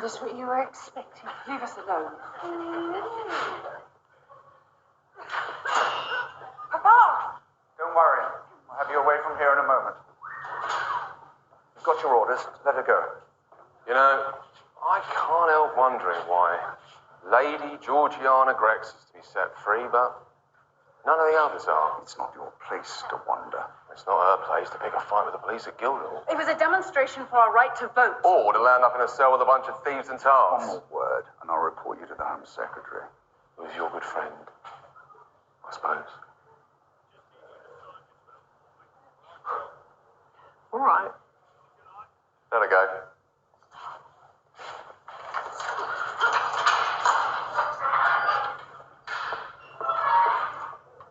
this what you were expecting? Leave us alone. Papa! Don't worry. I'll have you away from here in a moment. You've got your orders. Let her go. You know, I can't help wondering why Lady Georgiana Grex is to be set free, but none of the others are. It's not your place to wonder. It's not her place to pick a fight with the police at Guildhall. It was a demonstration for our right to vote. Or to land up in a cell with a bunch of thieves and tarts. One more word, and I'll report you to the Home Secretary. Who's your good friend, I suppose. All right. Let her go.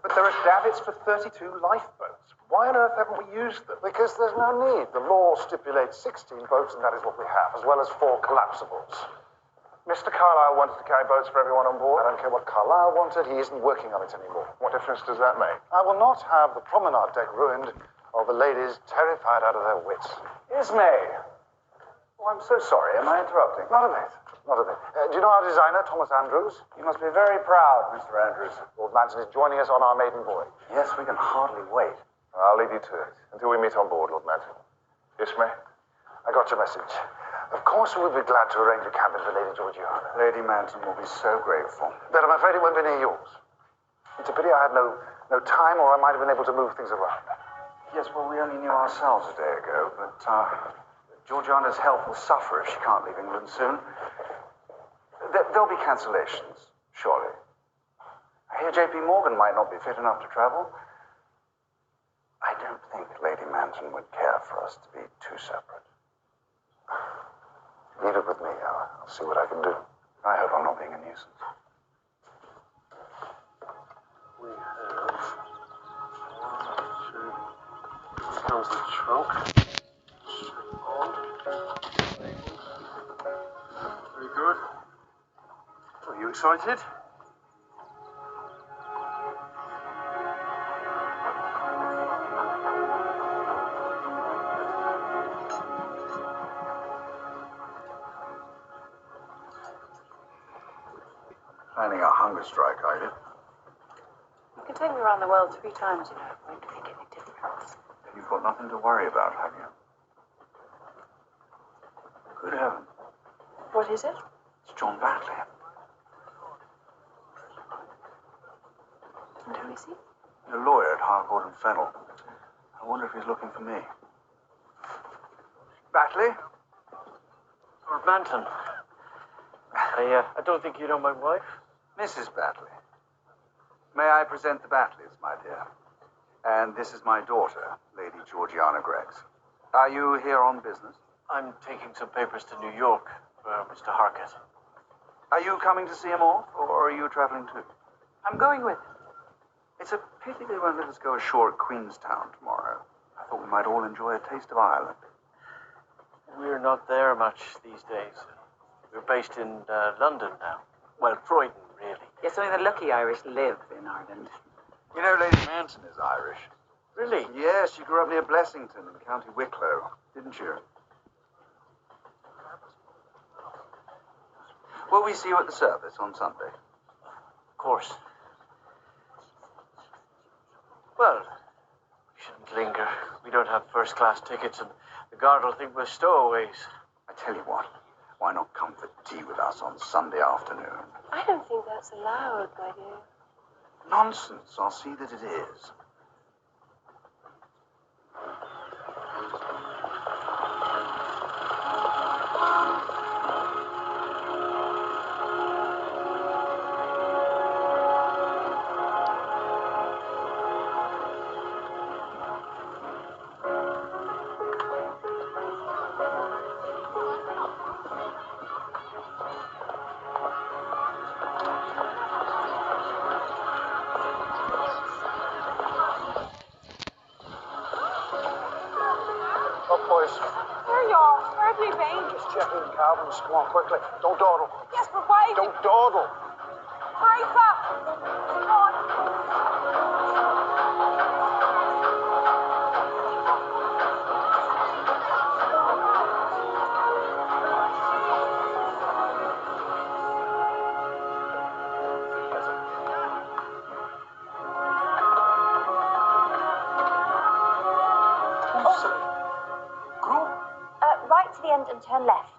But there are davits for 32 lifeboats. Why on earth haven't we used them? Because there's no need. The law stipulates 16 boats, and that is what we have, as well as 4 collapsibles. Mr. Carlyle wanted to carry boats for everyone on board. I don't care what Carlyle wanted. He isn't working on it anymore. What difference does that make? I will not have the promenade deck ruined or the ladies terrified out of their wits. Ismay. Oh, I'm so sorry. Am I interrupting? Not a bit. Not a bit. Do you know our designer, Thomas Andrews? You must be very proud, Mr. Andrews. Lord Manson is joining us on our maiden voyage. Yes, we can hardly wait. I'll leave you to it until we meet on board, Lord Manson. Ismay? I got your message. Of course, we'll be glad to arrange a cabin for Lady Georgiana. Lady Manson will be so grateful. But I'm afraid it won't be near yours. It's a pity I had no time, or I might have been able to move things around. Yes, well, we only knew ourselves a day ago, but Georgiana's health will suffer if she can't leave England soon. There'll be cancellations, surely. I hear J.P. Morgan might not be fit enough to travel. I don't think Lady Manson would care for us to be too separate. Leave it with me. I'll see what I can do. I hope I'm not being a nuisance. We have... Here comes the trunk. Very good. Are you excited? Planning a hunger strike, are you? You can take me around the world 3 times, you know. It won't make any difference. You've got nothing to worry about, have you? Good heavens. What is it? It's John Batley. And who is he? A lawyer at Harcourt and Fennel. I wonder if he's looking for me. Batley? Lord Manton. I don't think you know my wife. Mrs. Batley. May I present the Batleys, my dear? And this is my daughter, Lady Georgiana Grex. Are you here on business? I'm taking some papers to New York for Mr. Harkett. Are you coming to see him off, or are you traveling too? I'm going with him. It's a pity they won't let us go ashore at Queenstown tomorrow. I thought we might all enjoy a taste of Ireland. We're not there much these days. We're based in London now. Well, Croydon, really. Yes, only the lucky Irish live in Ireland. You know, Lady Manson is Irish. Really? Yes, she grew up near Blessington in County Wicklow, didn't you? Will we see you at the service on Sunday? Of course. Well, we shouldn't linger. We don't have first-class tickets, and the guard will think we're stowaways. I tell you what, why not come for tea with us on Sunday afternoon? I don't think that's allowed, my dear. Nonsense. I'll see that it is. Where are you off? Where have you been? Just checking the cabins. Come on, quickly. Don't dawdle. Yes, but why? Don't dawdle. Brace up! Come on. end and turn left.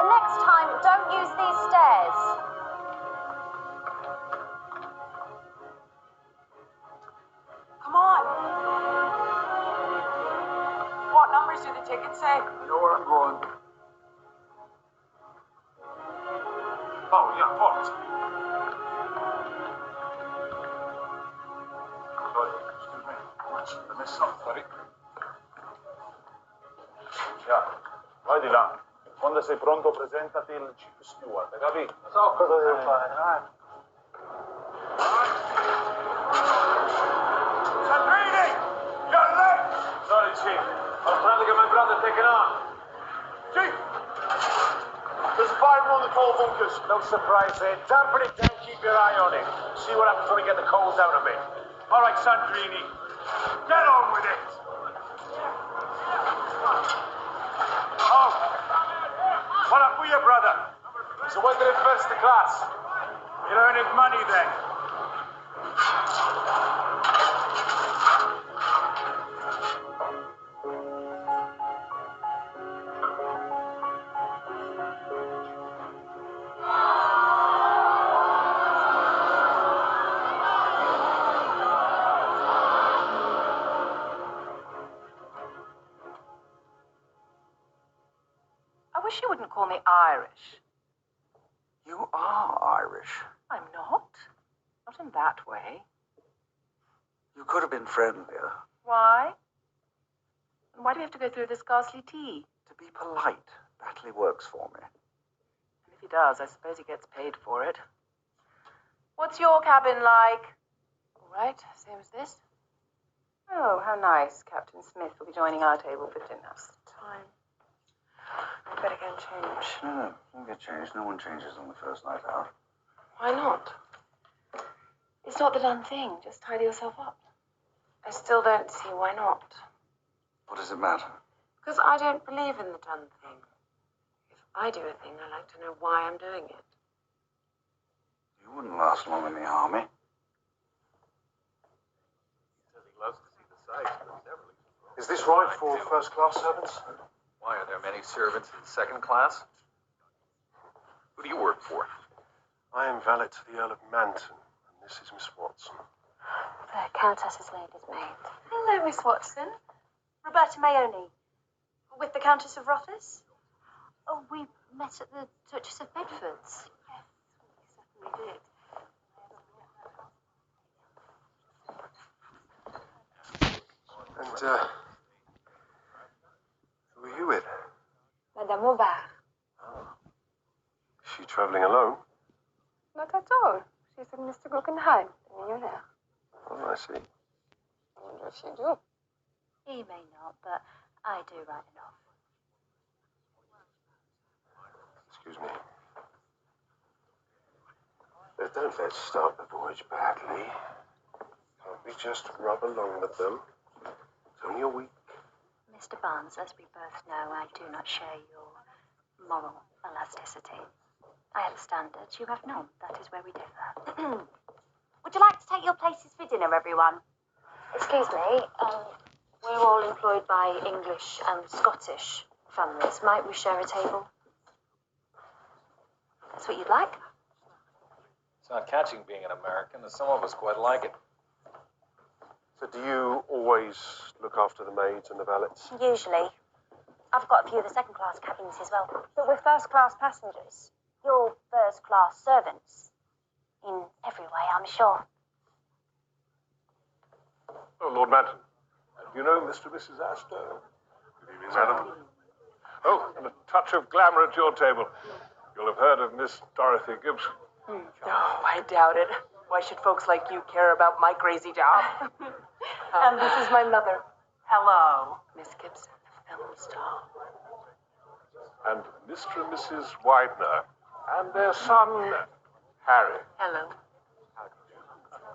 Next time, don't use these stairs. Come on. What numbers do the tickets say? You know where I'm going. Oh, yeah, what? Sorry, excuse me. I missed something, sorry. Yeah, vai di là. Quando sei pronto, presentati il chief steward, hai capito? So cosa devo fare, Sandrini! You're late! Sorry, Chief. I was trying to get my brother taken on. Chief! There's a fireman on the coal bunkers. No surprise there. Dampen it down, keep your eye on it. See what happens when we get the coals out of it. All right, Sandrini. Get on with it! Oh! What up with you, brother? He's working in first class. You're earning money then. I wish you wouldn't call me Irish. You are Irish. I'm not. Not in that way. You could have been friendlier. Why? And why do we have to go through this ghastly tea? To be polite. Batley works for me. And if he does, I suppose he gets paid for it. What's your cabin like? All right, same as this. Oh, how nice. Captain Smith will be joining our table for dinner. Time. I better go and change. No, don't get changed. No one changes on the first night out. Why not? It's not the done thing. Just tidy yourself up. I still don't see why not. What does it matter? Because I don't believe in the done thing. If I do a thing, I like to know why I'm doing it. You wouldn't last long in the army. He says he loves to see the sights, but he's never leaves. Is this right for first-class servants? Why, are there many servants in second class? Who do you work for? I am valet to the Earl of Manton, and this is Miss Watson. The Countess's lady's maid. Hello, Miss Watson. Roberta Mayoni. With the Countess of Rothes? Oh, we met at the Duchess of Bedford's. Yes, we certainly did. And, who are you with? Madame Aubert. Is she travelling alone? Not at all. She's with Mr. Guggenheim, the millionaire. Oh, I see. I wonder if you do. He may not, but I do right enough. Excuse me. Don't let's start the voyage badly. Can't we just rub along with them? It's only a week. Mr. Barnes, as we both know, I do not share your moral elasticity. I have standards, you have none. That is where we differ. Would you like to take your places for dinner, everyone? Excuse me, we're all employed by English and Scottish families. Might we share a table? That's what you'd like? It's not catching being an American, and some of us quite like it. So do you always look after the maids and the valets? Usually. I've got a few of the second-class cabins as well. But we're first-class passengers. You're first-class servants. In every way, I'm sure. Oh, Lord Manton. You know Mr. and Mrs. Astor? Good evening, madam. Oh, and a touch of glamour at your table. You'll have heard of Miss Dorothy Gibson. Oh, I doubt it. Why should folks like you care about my crazy job? And this is my mother. Hello, Miss Gibson, the film star. And Mr. and Mrs. Widener. And their son, Harry. Hello.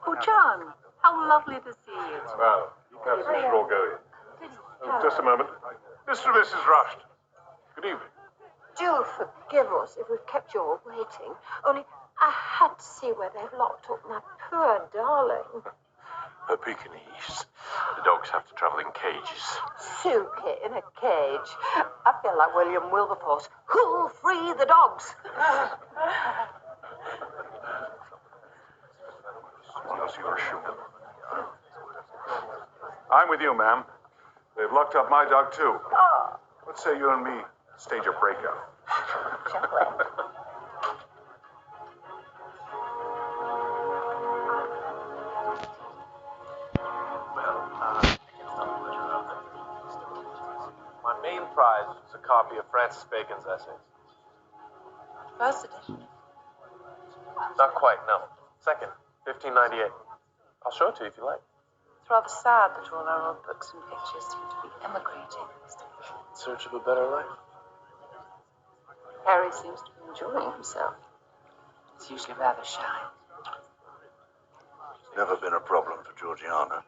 Oh, John, how lovely to see you. Well, you perhaps we should all go in. Oh, just a moment. Mr. and Mrs. Rusht. Good evening. Do forgive us if we've kept you all waiting. Only I had to see where they've locked up my poor darling. A Pekingese. The dogs have to travel in cages. Suki in a cage. I feel like William Wilberforce. Who'll free the dogs? I'm with you, ma'am. They've locked up my dog, too. Oh, Let's say you and me stage a breakout. My main prize was a copy of Francis Bacon's essays. First edition. Not quite, no. Second, 1598. I'll show it to you if you like. It's rather sad that all our old books and pictures seem to be emigrating these days. In search of a better life. Harry seems to be enjoying himself. He's usually rather shy. It's never been a problem for Georgiana.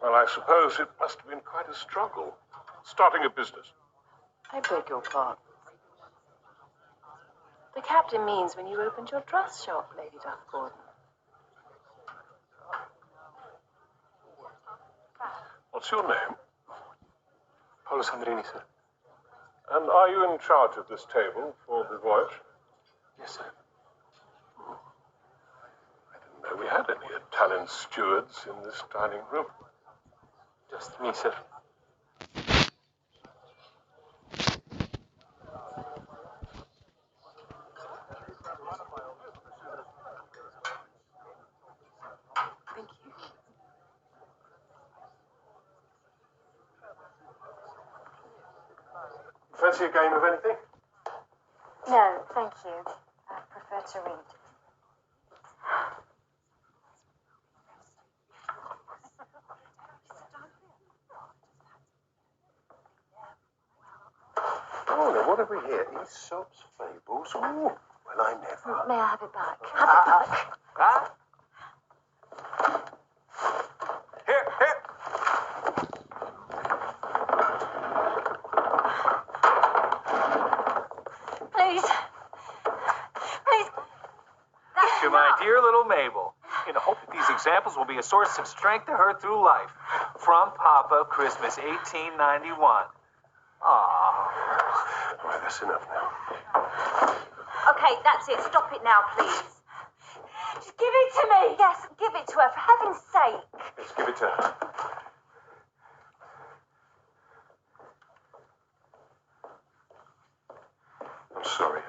Well, I suppose it must have been quite a struggle, starting a business. I beg your pardon. The captain means when you opened your dress shop, Lady Duff Gordon. What's your name? Paolo Sandrini, sir. And are you in charge of this table for the voyage? Yes, sir. I didn't know we had any Italian stewards in this dining room. Just me, sir. Thank you. Fancy a game of anything? No, thank you. I prefer to read. Oh, now what have we here? Aesop's Fables. Ooh, well, I never. May I have it back? Have it back. Ah? Here, here. Please. Please. That's To my enough. dear little Mabel, in the hope that these examples will be a source of strength to her through life. From Papa, Christmas 1891. Aww. Right, that's enough now. Okay, that's it. Stop it now, please. Just give it to me. Yes, give it to her, for heaven's sake. Let's give it to her. I'm sorry.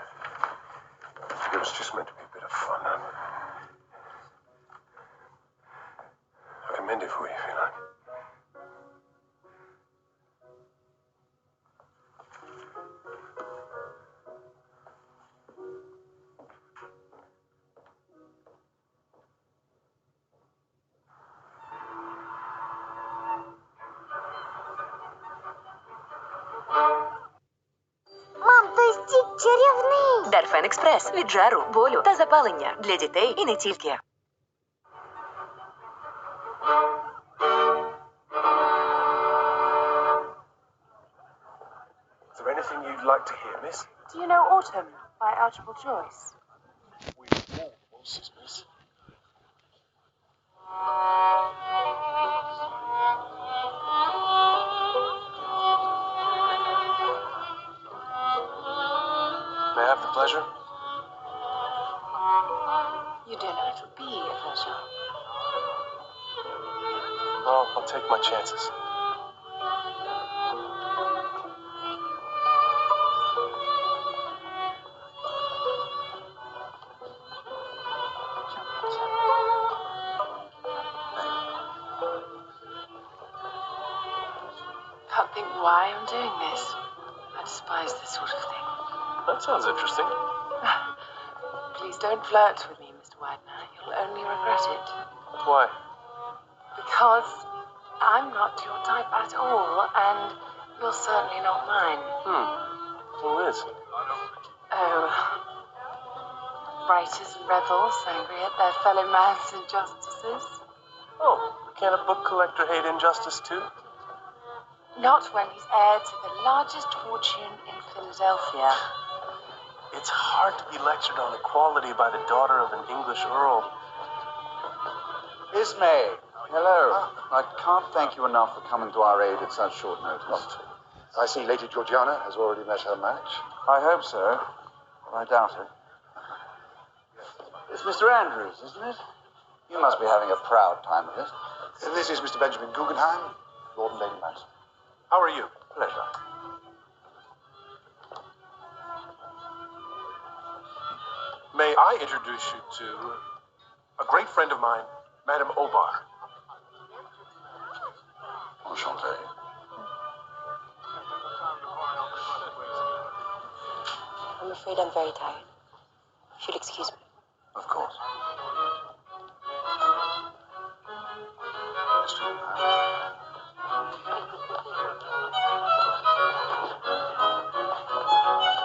It was just meant to be a bit of fun. I can mend it for you if you like. Мам, той стік чарівний. Дарфен Експрес від жару, болю та запалення для дітей і не тільки. Is there anything you'd like to hear, miss? Do you know Autumn by Archibald Joyce? We all voices, miss. May I have the pleasure? You don't know it'll be a pleasure. Well, I'll take my chances. Can't think why I'm doing this. I despise this sort of thing. That sounds interesting. Please don't flirt with me, Mr. Widener. You'll only regret it. Why? Because I'm not your type at all, and you're certainly not mine. Who is? Oh. Writers and rebels angry at their fellow man's injustices. Oh, can't a book collector hate injustice too? Not when he's heir to the largest fortune in Philadelphia. It's hard to be lectured on equality by the daughter of an English earl. Ismay, hello. I can't thank you enough for coming to our aid at such short notice. I see Lady Georgiana has already met her match. I hope so, but I doubt it. It's Mr. Andrews, isn't it? You must be having a proud time of it. This is Mr. Benjamin Guggenheim, Lord and Lady Manson. How are you? Pleasure. May I introduce you to a great friend of mine, Madame Obar. Enchanté. I'm afraid I'm very tired. If you'll excuse me. Of course.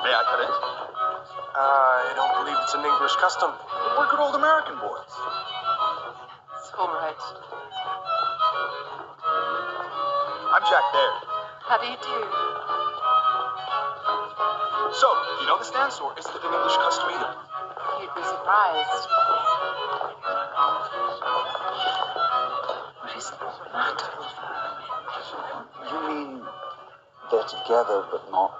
May I come in? I don't believe it's an English custom. We're good old American boys. It's all right. I'm Jack Baird. How do you do? So, do you know this dance, or is it an English custom either? You'd be surprised. What is the matter with her? You mean they're together but not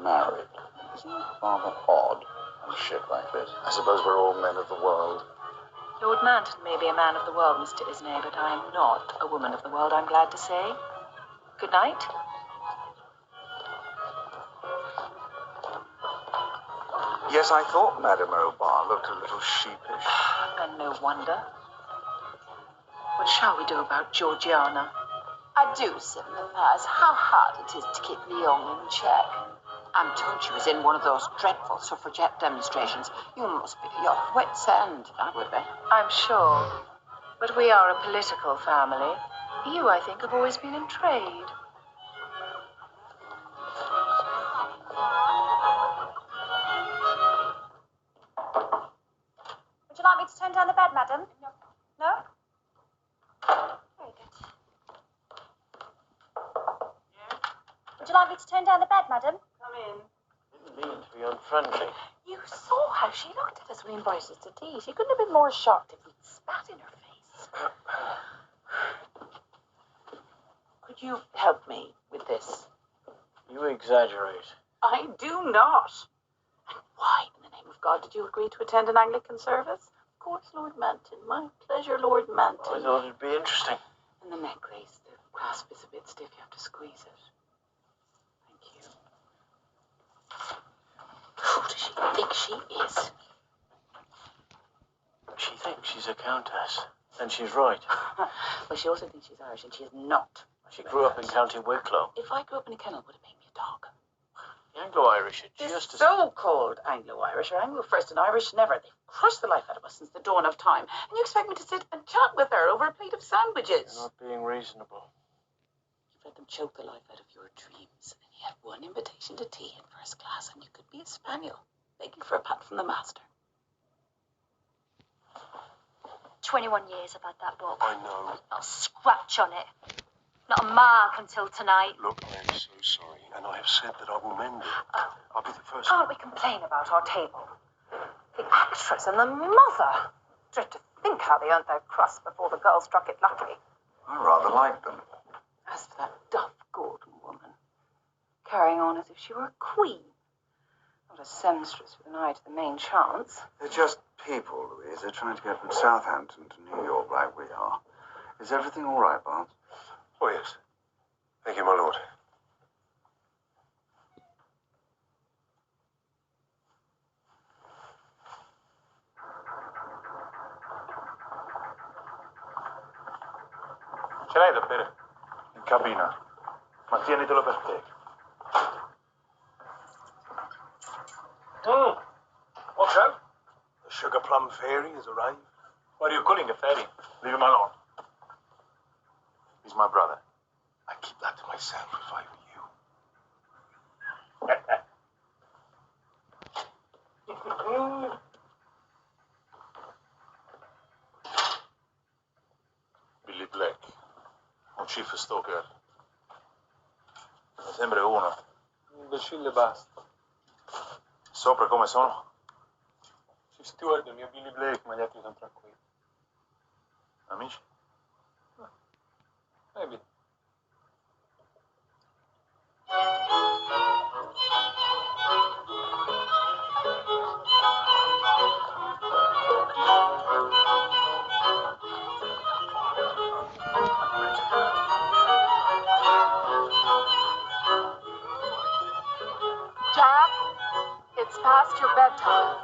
married? Isn't it rather odd on a ship like this? I suppose we're all men of the world. Lord Manton may be a man of the world, Mr. Ismay, but I am not a woman of the world, I'm glad to say. Good night. Yes, I thought Madame Obar looked a little sheepish. And no wonder. What shall we do about Georgiana? I do sympathize. How hard it is to keep the young in check. I'm told she was in one of those dreadful suffragette demonstrations. You must be at your wit's end. I would be. I'm sure. But we are a political family. You, I think, have always been in trade. Would you like me to turn down the bed, madam? No? Very good. Would you like me to turn down the bed, madam? Come in. Didn't mean to be unfriendly. You saw how she looked at us when we invited us to tea. She couldn't have been more shocked if we'd spat in her face. Could you help me with this? You exaggerate. I do not. And why, in the name of God, did you agree to attend an Anglican service? Of course, Lord Manton. My pleasure, Lord Manton. I thought it'd be interesting. And the neck race, the grasp is a bit stiff. You have to squeeze it. Thank you. Who does she think she is? She thinks she's a countess. And she's right. Well, she also thinks she's Irish, and she is not. She grew up in County Wicklow. If I grew up in a kennel, would it make me a dog? The Anglo-Irish are The just as... so-called Anglo-Irish are Anglo first and Irish never. They've crushed the life out of us since the dawn of time. And you expect me to sit and chat with her over a plate of sandwiches? You're not being reasonable. You've let them choke the life out of your dreams. And you had one invitation to tea in first class, and you could be a spaniel, begging for a pat from the master. 21 years I've had that book. I know. Not a scratch on it. Not a mark until tonight. Look, I am so sorry, and I have said that I will mend it. I'll be the first. Can't we complain about our table? The actress and the mother. Dread to think how they earned their crust before the girl struck it lucky. I rather like them. As for that Duff Gordon woman, carrying on as if she were a queen. Not a seamstress with an eye to the main chance. They're just people, Louise. They're trying to get from Southampton to New York like we are. Is everything all right, Barnes? Oh, yes. Thank you, my lord. Ce l'hai da bere? In cabina. Ma tienitelo per te. What's that? The sugar plum fairy has arrived. What are you calling a fairy? Leave him alone. He's my brother. I keep that to myself if I were you. Billy Black. Un chief stalker. Mi sembra uno. Un imbecille basta. Sopra come sono? Gli steward e il mio Billy Blake, ma gli altri sono tranquilli. Amici? Maybe. Jack, it's past your bedtime.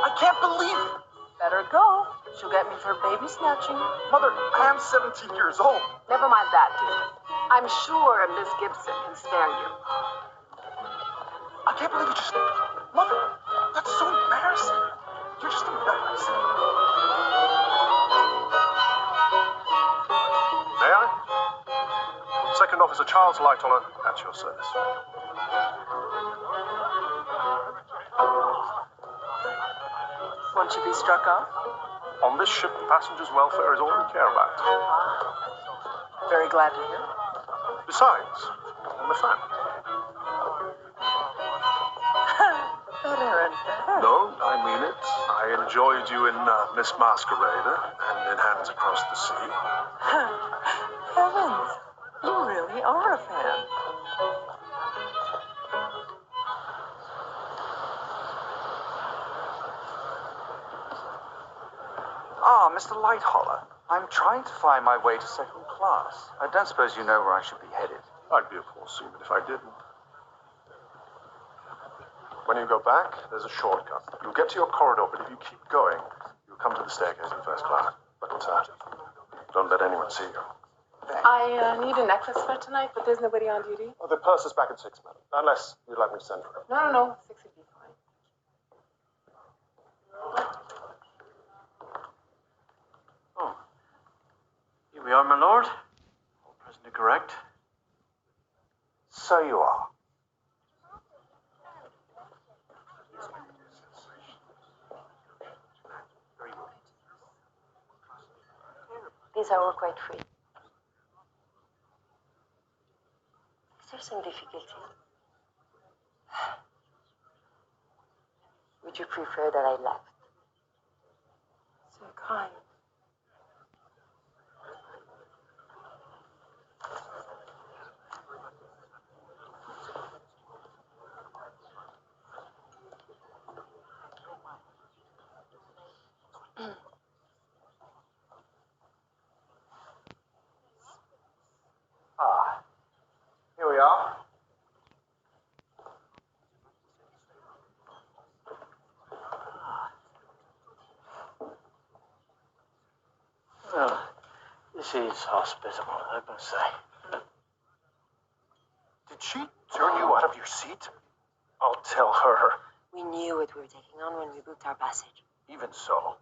I can't believe it. Better go. She'll get me for baby snatching. Mother, I am 17 years old. Never mind that, dear. I'm sure Miss Gibson can spare you. I can't believe you just... Mother, that's so embarrassing. You're just embarrassing. May I? Second Officer Charles Lightoller, at your service. Won't you be struck off? On this ship, the passengers' welfare is all we care about. Very glad to hear. Besides, I'm a fan. Better and better. No, I mean it. I enjoyed you in Miss Masquerader and in Hands Across the Sea. Heavens, you really are a fan. Ah, Mr. Lightoller. I'm trying to find my way to second class. I don't suppose you know where I should be headed. I'd be a poor seaman if I didn't. When you go back, there's a shortcut. You'll get to your corridor, but if you keep going, you'll come to the staircase in first class. But don't let anyone see you. I need a necklace for tonight, but there's nobody on duty. Oh, the purse is back at 6, madam. Unless you'd like me to send for it. No. 6 would be fine. Oh. Here we are, my lord. All present and correct. So you are. These are all quite free. Is there some difficulty? Would you prefer that I left? So kind. Ah, here we are. Well, this is hospitable, I must say. Did she turn you out of your seat? I'll tell her. We knew what we were taking on when we booked our passage. Even so.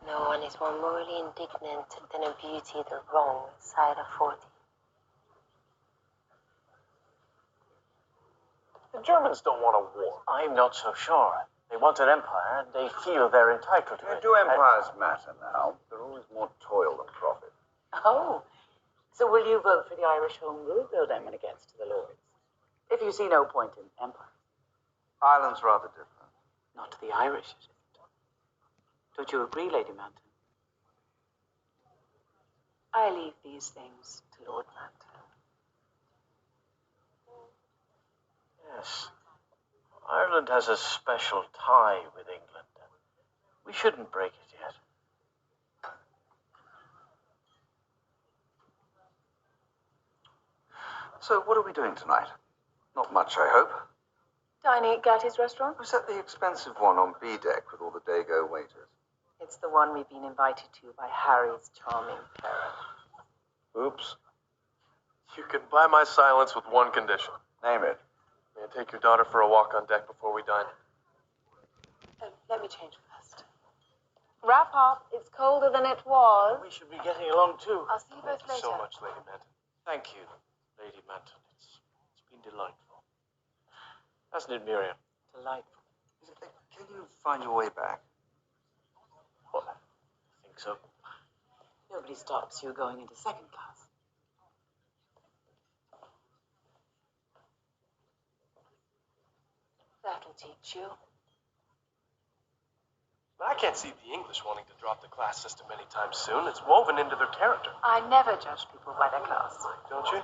No one is more morally indignant than a beauty the wrong side of 40. The Germans don't want a war. I'm not so sure. They want an empire, and they feel they're entitled to it. Do empires matter now? They're always more toil than profit. Oh, so will you vote for the Irish Home Rule Bill then when it gets to the Lords? If you see no point in empire. Ireland's rather different. Not to the Irish, is it? Don't you agree, Lady Manton? I leave these things to Lord Manton. Yes. Ireland has a special tie with England. We shouldn't break it yet. So what are we doing tonight? Not much, I hope. Dining at Gatti's restaurant? Was that the expensive one on B deck with all the Dago waiters? It's the one we've been invited to by Harry's charming parent. Oops. You can buy my silence with one condition. Name it. May I take your daughter for a walk on deck before we dine? Let me change first. Wrap up. It's colder than it was. We should be getting along too. I'll see you both later. So much, Lady Manton. Thank you, Lady Manton. It's been delightful. Hasn't it, Miriam? Delightful. Can you find your way back? Well, I think so. Nobody stops you going into second class. There. teach you. But I can't see the English wanting to drop the class system anytime soon. It's woven into their character. I never judge people by their class. Don't you?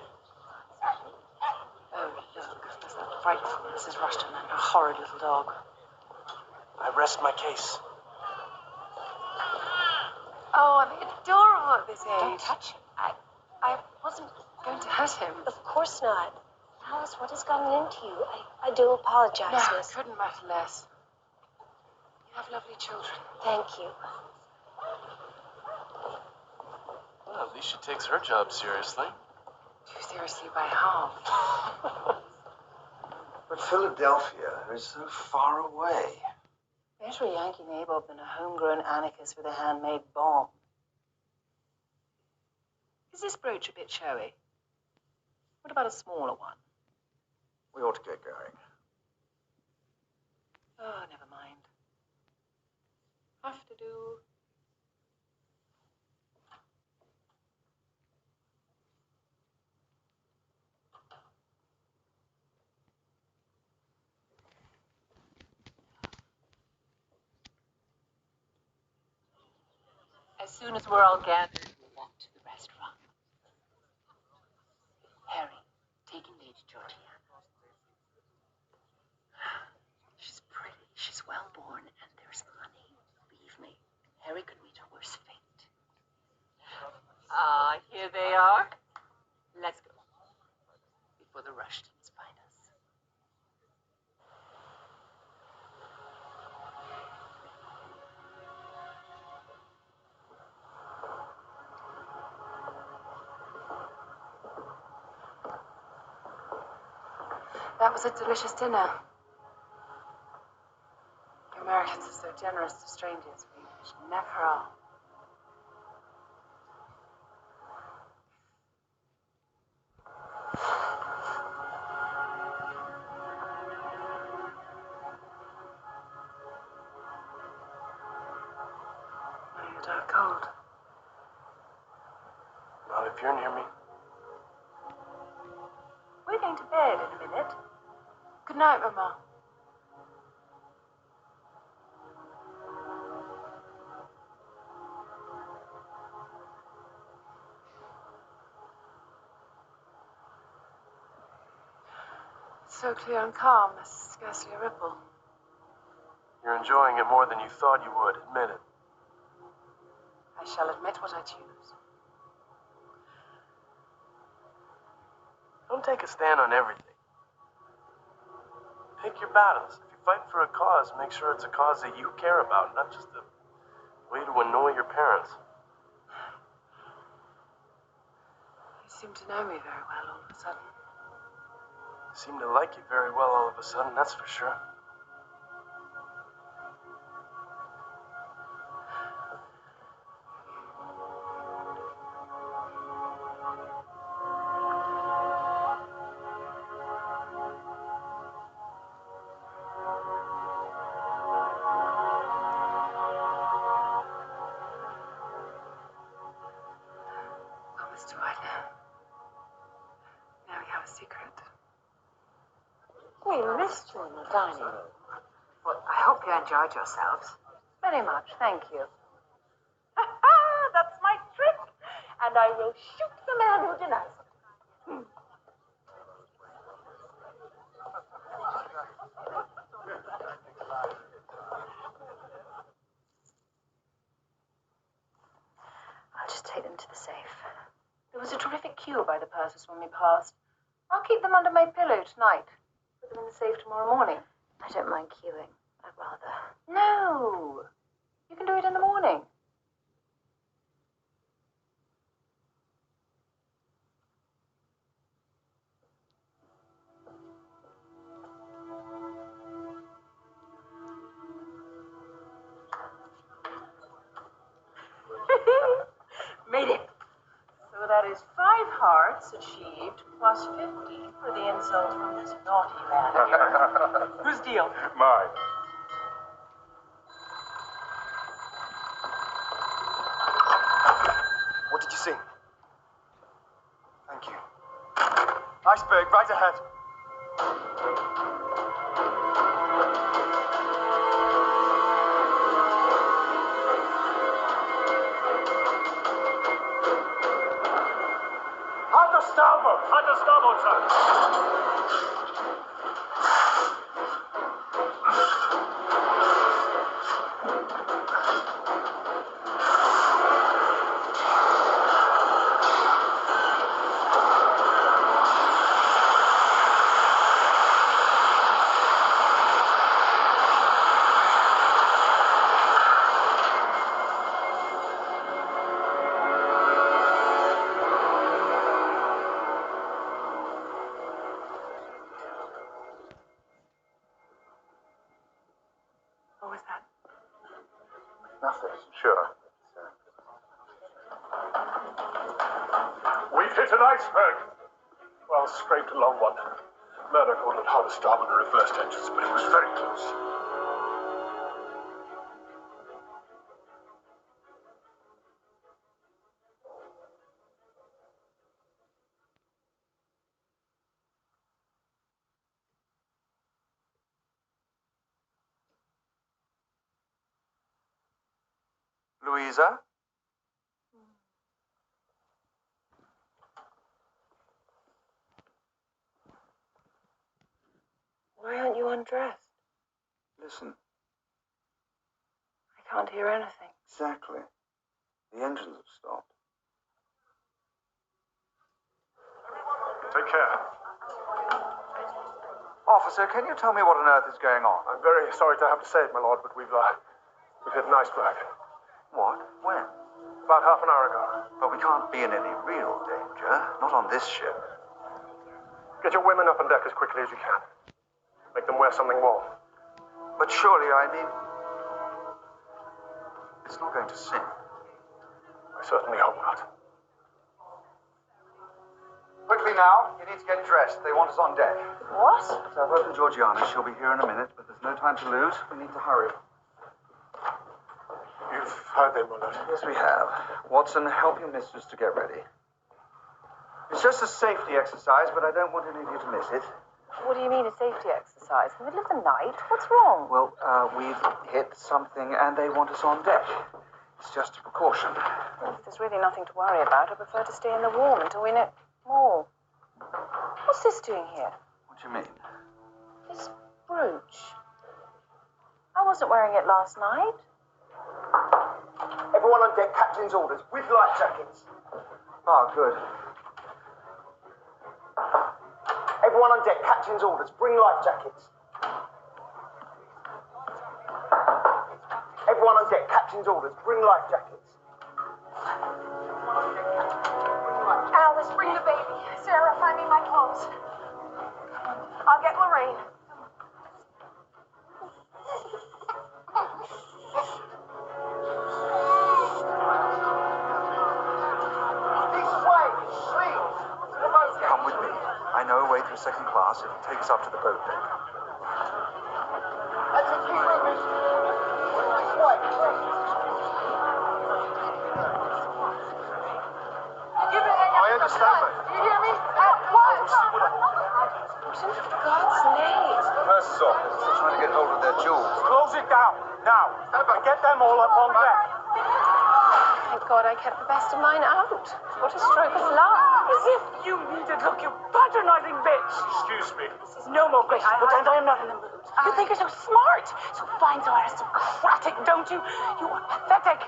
Oh, look, there's that frightful Mrs. Rushton and her horrid little dog. I rest my case. Oh, are they adorable at this age? Don't touch him. I wasn't going to hurt him. Of course not. Alice, what has gotten into you? I do apologize, No, it miss. couldn't matter less. You have lovely children. Thank you. Well, at least she takes her job seriously. Too seriously by half. But Philadelphia is so far away. Better a Yankee nabob than a homegrown anarchist with a handmade bomb. Is this brooch a bit showy? What about a smaller one? We ought to get going. Oh, never mind. Have to do. As soon as we're all gathered, we'll walk to the restaurant. Harry, taking Lady Georgiana. She's pretty, she's well born, and there's money. Believe me, Harry could meet a worse fate. Ah, here they are. Let's go. Before the Rushtons find us. That was a delicious dinner. You Americans are so generous to strangers. We never are. You're dark cold. Not if you're near me. We're going to bed in a minute. Good night, Mama. It's so clear and calm, there's scarcely a ripple. You're enjoying it more than you thought you would. Admit it. I shall admit what I choose. Don't take a stand on everything. Pick your battles. If you're fighting for a cause, make sure it's a cause that you care about, not just a way to annoy your parents. You seem to know me very well all of a sudden. I seem to like you very well all of a sudden, that's for sure. Promise to right now. Now we have a secret. We missed you in the dining room. Well, I hope you enjoyed yourselves. Very much, thank you. That's my trick, and I will shoot the man who denies it. I'll just take them to the safe. There was a terrific queue by the purses when we passed. I'll keep them under my pillow tonight. Put them in the safe tomorrow morning. I don't mind queuing. I'd rather. No! You can do it in the morning. Made it. So that is 5 hearts achieved plus 50 for the insult from this naughty man here. Whose deal? Mine. What did you see? Thank you. Iceberg, right ahead. What was that? Nothing. Sure. We've hit an iceberg. Well, scraped a long one. Murdoch ordered hard to start with the reversed engines, but he was very close. Louisa? Why aren't you undressed? Listen. I can't hear anything. Exactly. The engines have stopped. Take care. Officer, can you tell me what on earth is going on? I'm very sorry to have to say it, my lord, but we've hit an iceberg. What? When? About half an hour ago. But we can't be in any real danger. Not on this ship. Get your women up on deck as quickly as you can. Make them wear something warm. But surely it's not going to sink. I certainly hope not. Quickly now, you need to get dressed. They want us on deck. What? So I've opened Georgiana. She'll be here in a minute, but there's no time to lose. We need to hurry. You've heard them, my lord. Yes, we have. Watson, help your mistress to get ready. It's just a safety exercise, but I don't want any of you to miss it. What do you mean a safety exercise? In the middle of the night? What's wrong? Well, we've hit something and they want us on deck. It's just a precaution. Well, if there's really nothing to worry about, I prefer to stay in the warm until we know more. What's this doing here? What do you mean? This brooch. I wasn't wearing it last night. Everyone on deck, captain's orders, with life jackets. Oh, good. Everyone on deck, captain's orders, bring life jackets. Everyone on deck, captain's orders, bring life jackets. Alice, bring the baby. Sarah, find me my clothes. I'll get Lorraine. Come with me. I know a way through second class. It'll take us up to the boat deck. That's a key room. This way. I understand, mate. You hear me? What? For God's sake. Purses office. They're trying to get hold of their jewels. Close it down, now. And get them all up on deck. Thank God I kept the best of mine out. What a stroke of luck. As if you needed look, you patronizing bitch. Excuse me. No more grace, pretend I am not in the mood. You think you're so smart, so fine, so aristocratic, don't you? You are pathetic.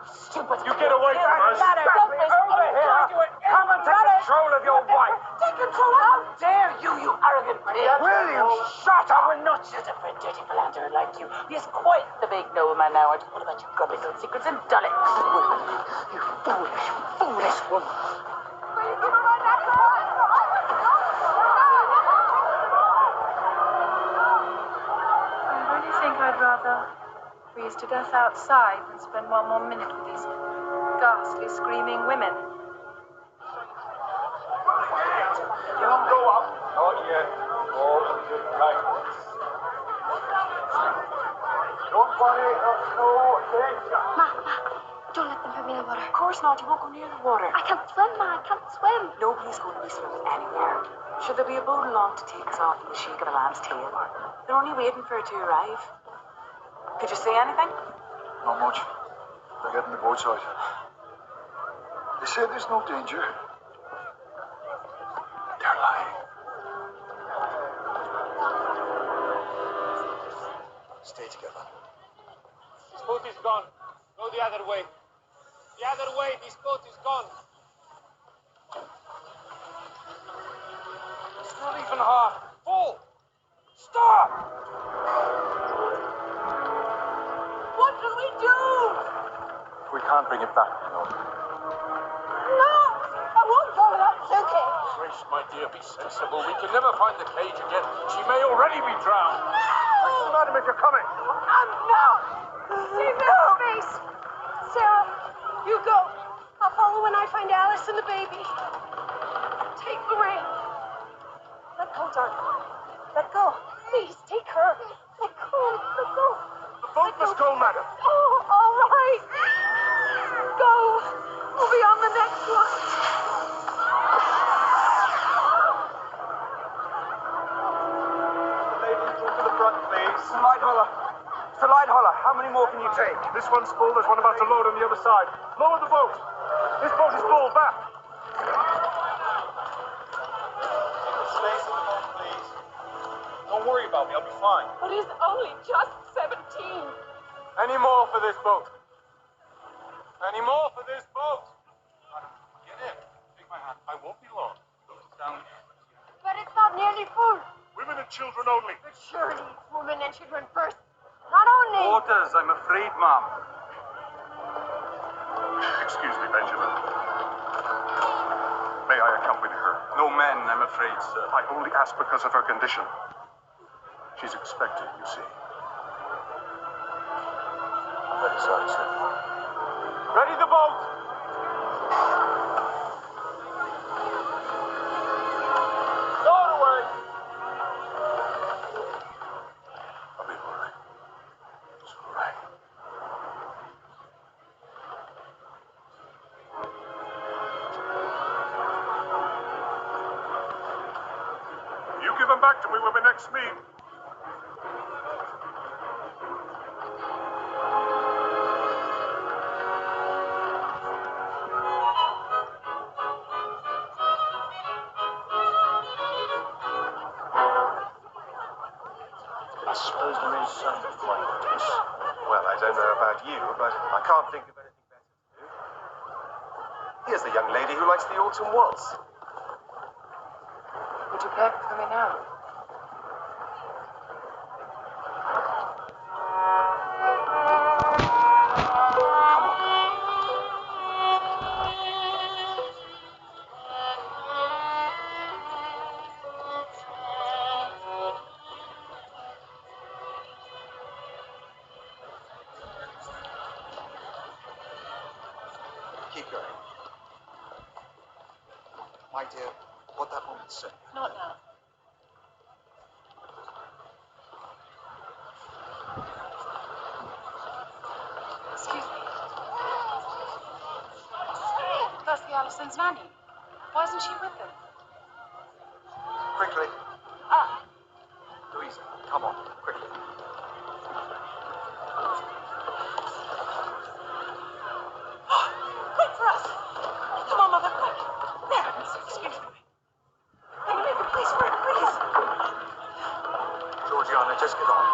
Stupid. You get away from us. Over here. Come and take control of your wife. Take control. How dare you, you arrogant pig. Will you shut up? We're not shut up for a dirty philanderer like you. He is quite the big nobleman now. I just what about your gobby little secrets and done it. You foolish woman. I really think I'd rather freeze to death outside than spend one more minute with these ghastly screaming women. Don't go up. Not yet. All in good time. Don't worry, no danger. Ma, don't let them put me in the water. Of course not. You won't go near the water. I can't swim, Ma. I can't swim. Nobody's going to be swimming anywhere. Should there be a boat along to take us off in the shake of a lamb's tail? They're only waiting for it to arrive. Could you say anything? Not much. They're getting the boats out. They say there's no danger. They're lying. Stay together. This boat is gone. Go the other way. The other way. This boat is gone. It's not even half full. Stop! What do we do? We can't bring it back, no. No, I won't go without Suki. Grace, my dear, be sensible. We can never find the cage again. She may already be drowned. What's the matter if you're coming? No! Alice and the baby. Take the ring. Let go, darling. Let go. Please, take her. Let go. Let go. The boat must go, madam. Oh, all right. Go. We'll be on the next one. Ladies, move to the front, please. Mr. Lightoller. Mr. Lightoller, how many more can you take? This one's full. There's one about to load on the other side. Lower the boat. This boat is full. Back. Space in the boat, please. Don't worry about me. I'll be fine. But he's only just 17. Any more for this boat? Any more for this boat? Get in. Take my hand. I won't be long. Down. But it's not nearly full. Women and children only. But surely it's women and children first. Not only. Orders, I'm afraid, ma'am. Excuse me, Benjamin. May I accompany her? No men, I'm afraid, sir. I only ask because of her condition. She's expected, you see. I'm very sorry, sir. Ready the boat! Stowed away! I'll be all right. It's all right. You give them back to me when we next meet. I suppose there is some point to this. Well, I don't know about you, but I can't think of anything better to do. Here's the young lady who likes the autumn waltz. Would you play it for me now? Keep going. My dear, what that woman said. Not now. Excuse me. That's the Allison's nanny. Why isn't she with them? Quickly. Ah, Louisa, come on, quickly. quick for us! Come on, Mother, quick! There, excuse me. Please, please. Georgiana, just get on.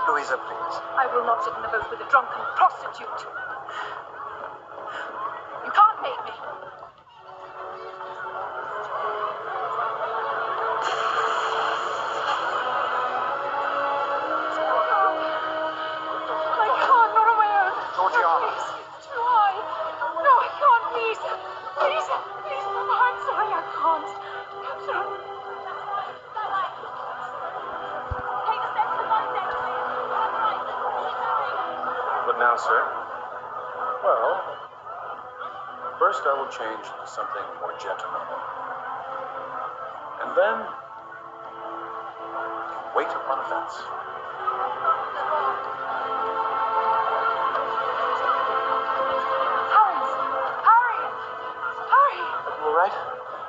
Louisa, please. I will not sit in the boat with a drunken prostitute. You can't make me. I can't, not on my own. Georgiana. Please, it's too high. No, I can't, please. Please, please, Mama, I'm sorry, I can't. Captain. What now, sir? Well, first I will change to something more gentlemanly. And then wait upon events. Harry! Are you all right?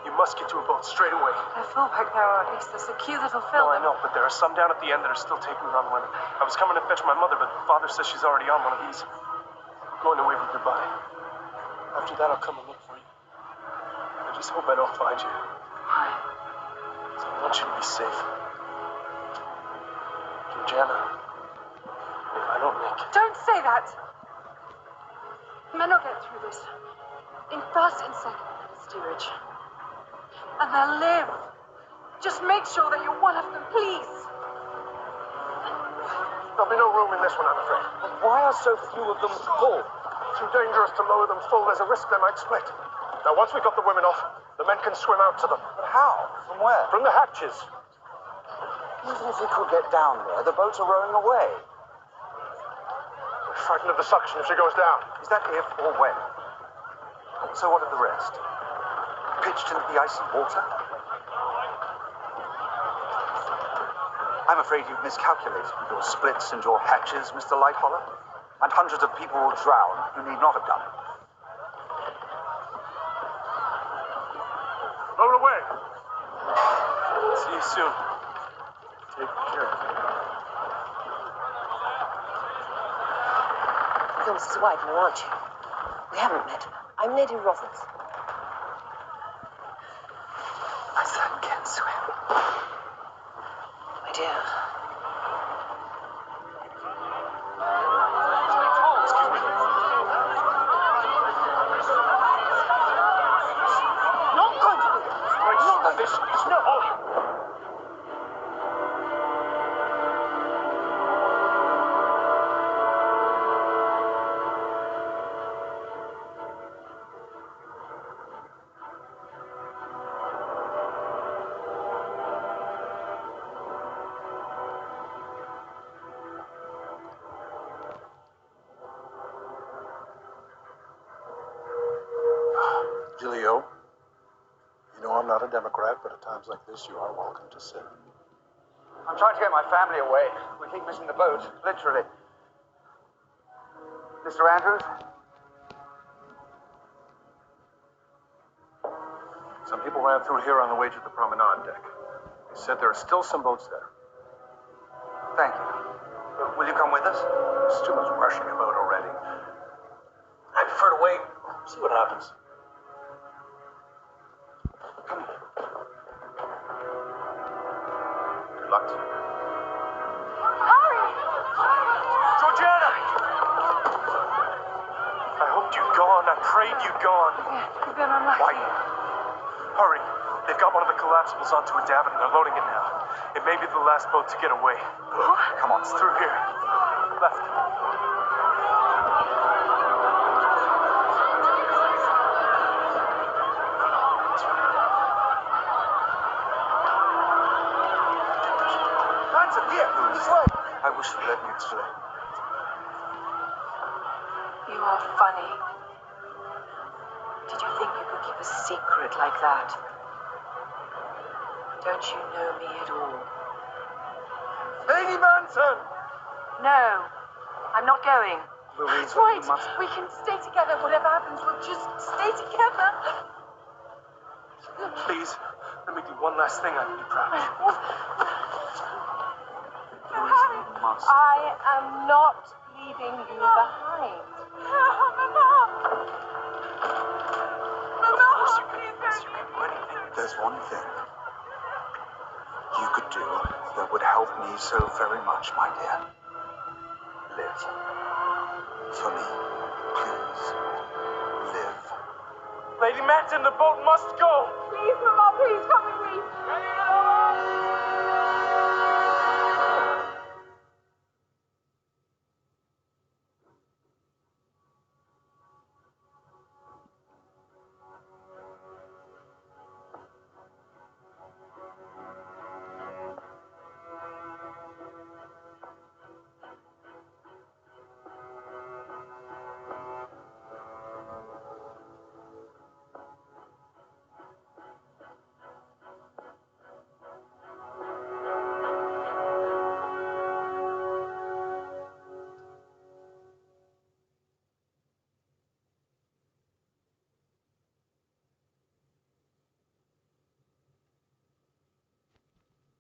You must get to a boat straight away. They're full back there, or at least there's a queue that'll fill No, I them. know, but there are some down at the end that are still taking around women. I was coming to fetch my mother, but Father says she's already on one of these. I'm going to wave her goodbye. After that, I'll come and look for you. I just hope I don't find you. Why? I want you to be safe. Georgiana, if I don't make it... Don't say that! Men will get through this. In first and second steerage. And they'll live. Just make sure that you're one of them, please. There'll be no room in this one, I'm afraid. But why are so few of them full? Too dangerous to lower them full. There's a risk they might split. Now, once we've got the women off, the men can swim out to them. But how? From where? From the hatches. Even if we could get down there, the boats are rowing away. We're frightened of the suction if she goes down. Is that if or when? So what of the rest? Pitched into the icy water? I'm afraid you've miscalculated with your splits and your hatches, Mr. Lighthollow. And hundreds of people will drown who need not have done. Lower away. See you soon. Take care. You're Mrs. Widener, aren't you? We haven't met. I'm Lady Roberts. My son can't swim. My dear. Excuse me. Not going to be. Right, this is no hurry. Gilio, you know I'm not a Democrat, but at times like this, you are welcome to sit. I'm trying to get my family away. We keep missing the boat, literally. Mr. Andrews? Some people ran through here on the way to the promenade deck. They said there are still some boats there. Thank you. Will you come with us? There's too much rushing about already. I prefer to wait, see what happens. Good luck to you. Georgiana! I hoped you'd gone. I prayed you'd gone. You've been unlucky. Why? Hurry. They've got one of the collapsibles onto a davit and they're loading it now. It may be the last boat to get away. Come on. It's through here. Left. Hanson, here! Slay! I wish you'd let me explain. You are funny. Did you think you could keep a secret like that? Don't you know me at all? Lady Manson! No, I'm not going. Louise, Right, you must... we can stay together. Whatever happens, we'll just stay together. Please, let me do one last thing. I can be proud of. Louise, you must. I am not leaving you behind. Of course you can. Yes, you can do anything. There's one thing you could do that would help me so very much, my dear. Live. For me. Please. Live. Lady Manson, the boat must go. Please, Mama, please come with me.